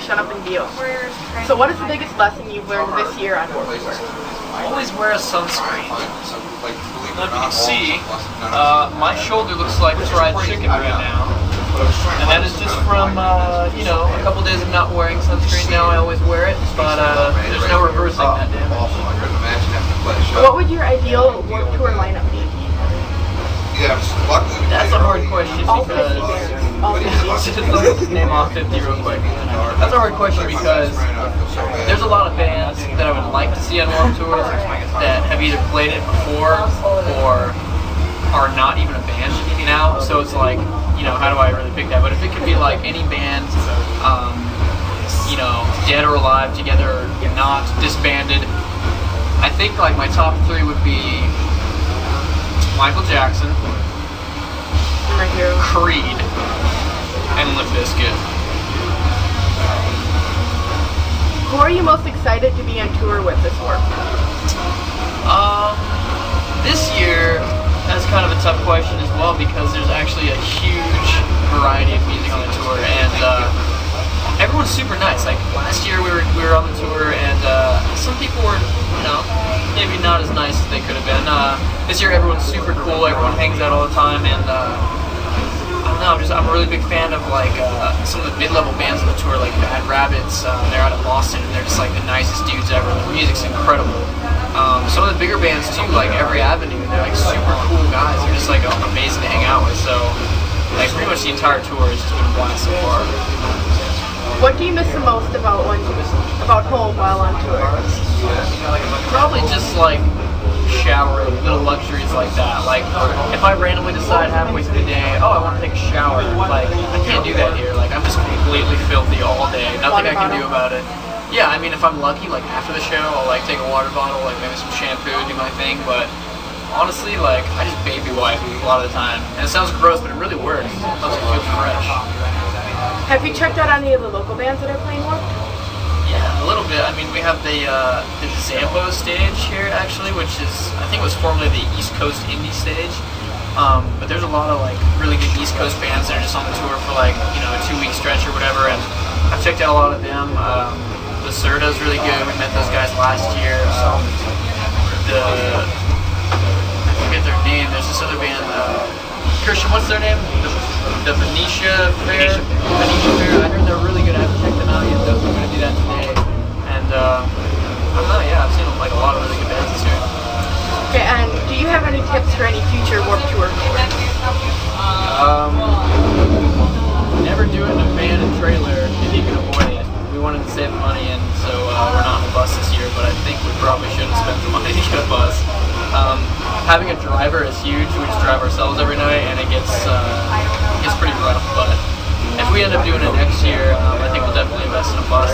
shut up and deal. So what is the biggest lesson you've learned this year on Warped Tour? Always wear a sunscreen. Now, if you can see, my shoulder looks like fried chicken right now. And that is just from, you know, a couple days of not wearing sunscreen. Now I always wear it, but there's no reversing that damage. What would your ideal Warped Tour lineup be? That's a hard question because... Let's just name off 50 real quick. That's a hard question because there's a lot of bands that I would like to see on Warped Tour that have either played it before or are not even a band now. So it's like, you know, how do I really pick that? But if it could be like any band, you know, dead or alive, together or not, disbanded, I think like my top three would be Michael Jackson, Creed, and Limp Bizkit. Who are you most excited to be on tour with this Warped? This year, that's kind of a tough question as well because there's actually a huge variety of music on the tour, and everyone's super nice. Like last year we were on the tour, and some people were, you know, maybe not as nice as they could have been. This year everyone's super cool. Everyone hangs out all the time, and I don't know. I'm a really big fan of like some of the mid-level bands on the tour, like Bad Rabbits. They're out of Boston, and they're just like the nicest dudes ever. Their music's incredible. Some of the bigger bands too, like Every Avenue, they're like super cool guys. They're just like amazing to hang out with. So, like pretty much the entire tour has just been a blast so far. What do you miss the most about home while on tour? Probably just like showering, little luxuries like that. Like if I randomly decide halfway through the day, oh, I want to take a shower, like I can't do that here. Like I'm just completely filthy all day. Nothing I can do about it. Yeah, I mean, if I'm lucky, like after the show, I'll like take a water bottle, like maybe some shampoo, do my thing. But honestly, like I just baby wipe a lot of the time, and it sounds gross, but it really works. It helps me feel fresh. Have you checked out any of the local bands that are playing Warped? Yeah, a little bit. I mean, we have the Zambo stage here actually, which is I think was formerly the East Coast Indie stage. But there's a lot of like really good East Coast bands that are just on the tour for like, you know, a 2-week stretch or whatever, and I've checked out a lot of them. The Serta's really good. We met those guys last year. I forget their name. There's this other band. Christian, what's their name? The Venetia Fair. Venetia Fair. I heard they're really good. I haven't checked them out yet though, so I'm gonna do that today. And I don't know. Yeah, I've seen like a lot of really good bands this year. Okay, and do you have any tips for any future Warped Tour tours? Never do it in a van and trailer if you can avoid it. We wanted to save money, and so we're not on a bus this year, but I think we probably should have spent the money to get a bus. Having a driver is huge. We just drive ourselves every night, and it gets pretty rough, but if we end up doing it next year, I think we'll definitely invest in a bus.